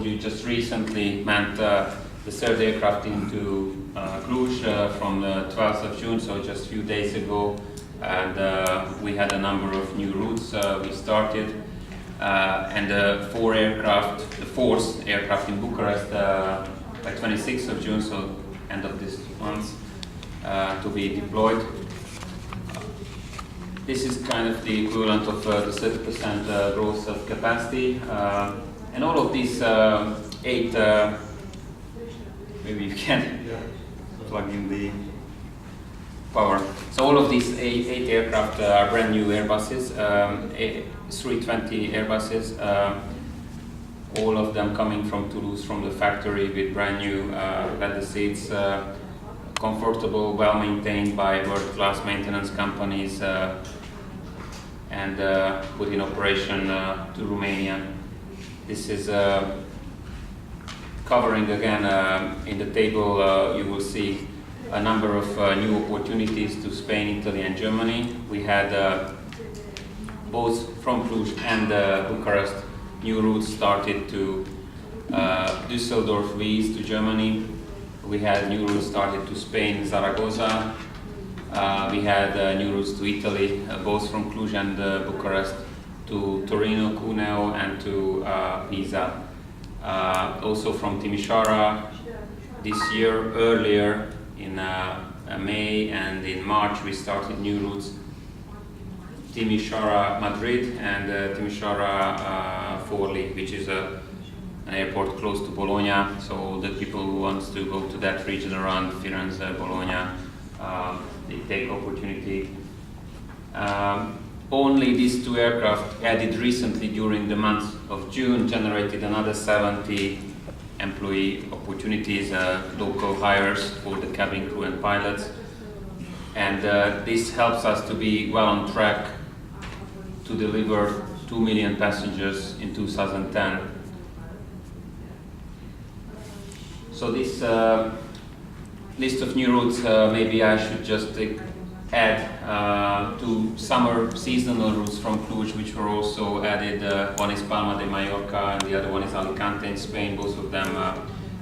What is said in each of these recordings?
told you, just recently manned the third aircraft into Cluj from the 12th of June, so just a few days ago. And we had a number of new routes we started. And the fourth aircraft in Bucharest by 26th of June, so end of this month, to be deployed. This is kind of the equivalent of the 30% growth of capacity. And all of these 8, maybe you can plug in the power. So all of these 8 aircraft are brand new Airbuses, 320 Airbuses, all of them coming from Toulouse, from the factory, with brand new leather seats, comfortable, well maintained by world-class maintenance companies, and put in operation to Romania. This is covering again in the table. You will see a number of new opportunities to Spain, Italy, and Germany. We had both from Cluj and Bucharest new routes started to Düsseldorf, Wies, to Germany. We had new routes started to Spain, Zaragoza. We had new routes to Italy, both from Cluj and Bucharest, to Torino, Cuneo, and to Pisa. Also from Timișoara this year. Earlier in May and in March we started new routes, Timișoara, Madrid, and Timișoara, Forli, which is an airport close to Bologna. So the people who want to go to that region around Firenze, Bologna, they take opportunity. Only these 2 aircraft added recently during the month of June generated another 70 employee opportunities, local hires for the cabin crew and pilots. And this helps us to be well on track to deliver 2 million passengers in 2010. So this list of new routes, maybe I should just add 2 summer seasonal routes from Cluj, which were also added. One is Palma de Mallorca and the other one is Alicante in Spain. Both of them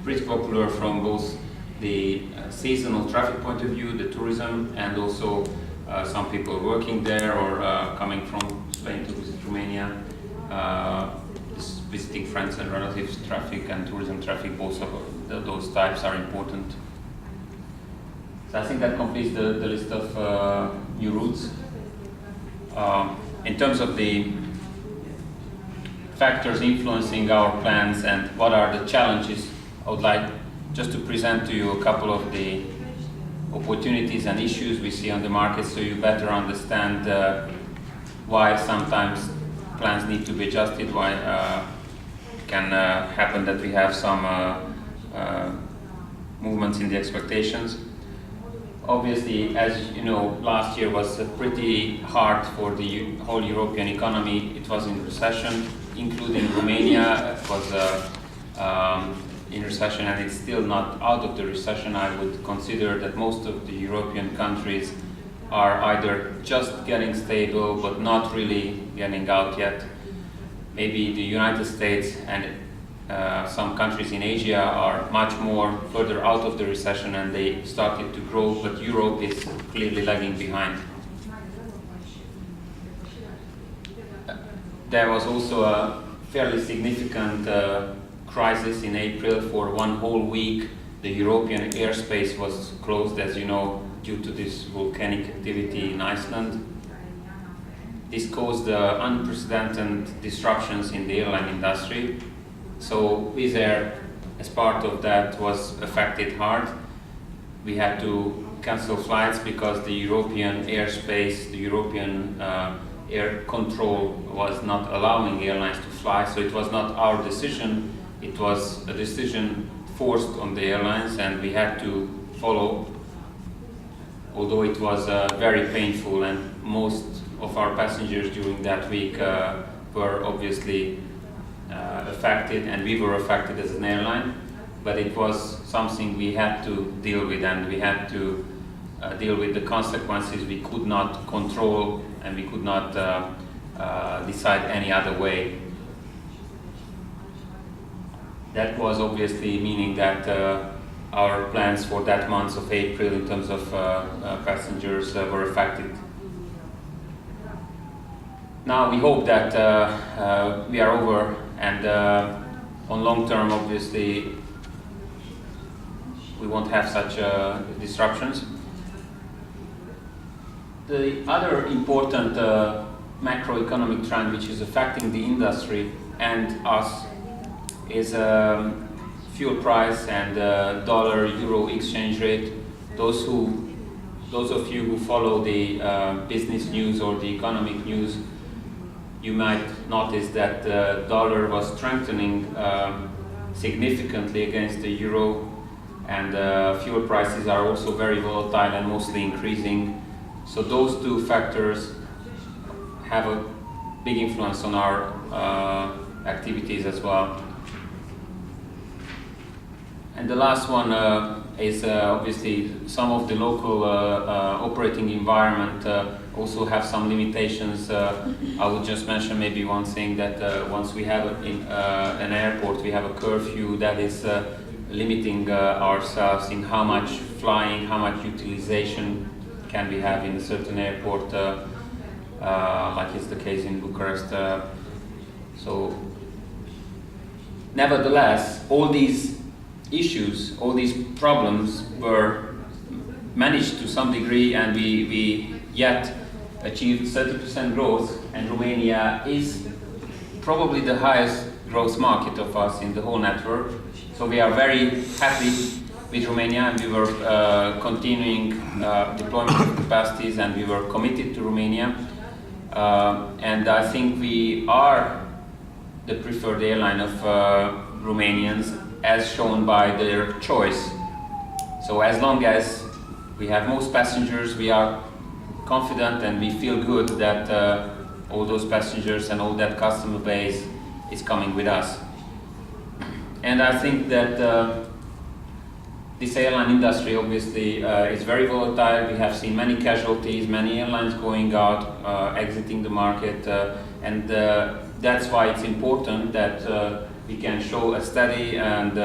pretty popular from both the seasonal traffic point of view, the tourism, and also some people working there or coming from Spain to visit Romania. Visiting friends and relatives traffic and tourism traffic, both of those types are important. So I think that completes the list of new routes. In terms of the factors influencing our plans and what are the challenges, I would like just to present to you a couple of the opportunities and issues we see on the market, so you better understand why sometimes plans need to be adjusted, why it can happen that we have some movements in the expectations. Obviously, as you know, last year was pretty hard for the whole European economy. It was in recession, including Romania. It was in recession, and it's still not out of the recession. I would consider that most of the European countries are either just getting stable but not really getting out yet. Maybe the United States and some countries in Asia are much more further out of the recession and they started to grow, but Europe is clearly lagging behind. There was also a fairly significant crisis in April. For one whole week the European airspace was closed, as you know, due to this volcanic activity in Iceland. This caused unprecedented disruptions in the airline industry. So Wizz Air, as part of that, was affected hard. We had to cancel flights because the European airspace, the European air control was not allowing airlines to fly. So it was not our decision, it was a decision forced on the airlines and we had to follow, although it was very painful, and most of our passengers during that week were obviously affected, and we were affected as an airline, but it was something we had to deal with, and we had to deal with the consequences we could not control and we could not decide any other way. that was obviously meaning that our plans for that month of April in terms of passengers were affected. Now we hope that we are over, and on long term obviously we won't have such disruptions. The other important macroeconomic trend which is affecting the industry and us is fuel price and dollar-euro exchange rate. Those of you who follow the business news or the economic news, you might notice that the dollar was strengthening significantly against the euro, and fuel prices are also very volatile and mostly increasing. So those two factors have a big influence on our activities as well. And the last one is obviously some of the local operating environment also have some limitations. I would just mention maybe one thing, that once we have in an airport, we have a curfew that is limiting ourselves in how much flying, how much utilization can we have in a certain airport, like is the case in Bucharest. So nevertheless, all these issues, all these problems were managed to some degree, and we yet achieved 30% growth, and Romania is probably the highest growth market of us in the whole network. So we are very happy with Romania, and we were continuing deployment of capacities, and we were committed to Romania. And I think we are the preferred airline of Romanians, as shown by their choice. So as long as we have most passengers, we are confident and we feel good that all those passengers and all that customer base is coming with us. And I think that this airline industry obviously is very volatile. We have seen many casualties, many airlines going out, exiting the market, and that's why it's important that we can show a steady and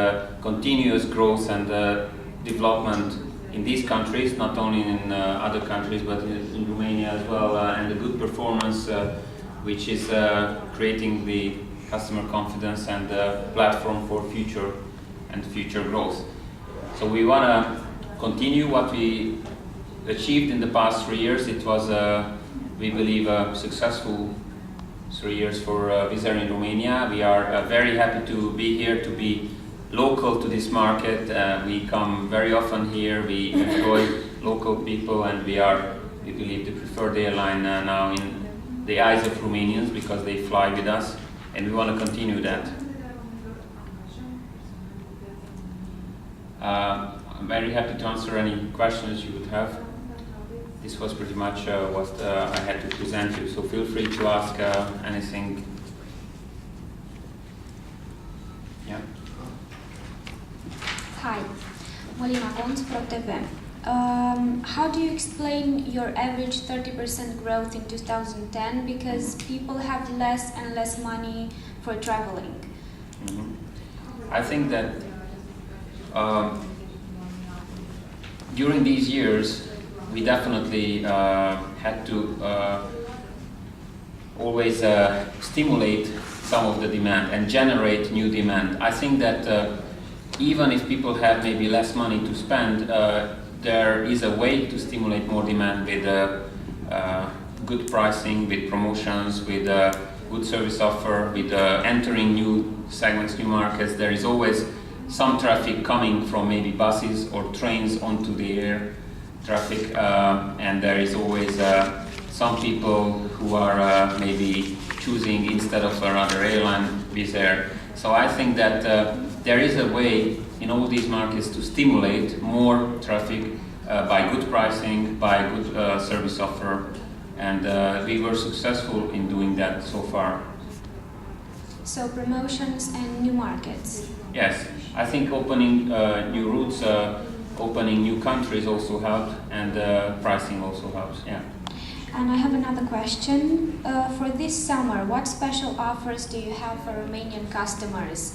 continuous growth and development in these countries, not only in other countries, but in Romania as well, and a good performance which is creating the customer confidence and platform for future growth. So we want to continue what we achieved in the past 3 years. It was, we believe, a successful 3 years for Wizz Air in Romania. We are very happy to be here, to be local to this market. We come very often here, we employ local people, and we believe, the preferred airline now in the eyes of Romanians, because they fly with us, and we want to continue that. I'm very happy to answer any questions you would have. This was pretty much what I had to present you, so feel free to ask anything. Yeah. Hi, Molina Gons, ProTV. How do you explain your average 30% growth in 2010? Because people have less and less money for traveling. I think that during these years, we definitely had to always stimulate some of the demand and generate new demand. I think that even if people have maybe less money to spend, there is a way to stimulate more demand with good pricing, with promotions, with good service offer, with entering new segments, new markets. There is always some traffic coming from maybe buses or trains onto the air traffic, and there is always some people who are maybe choosing instead of another airline Wizz Air. So I think that there is a way in all these markets to stimulate more traffic by good pricing, by good service offer, and we were successful in doing that so far. So promotions and new markets? Yes, I think opening new routes, opening new countries also helped, and pricing also helps, yeah. And I have another question. For this summer, what special offers do you have for Romanian customers?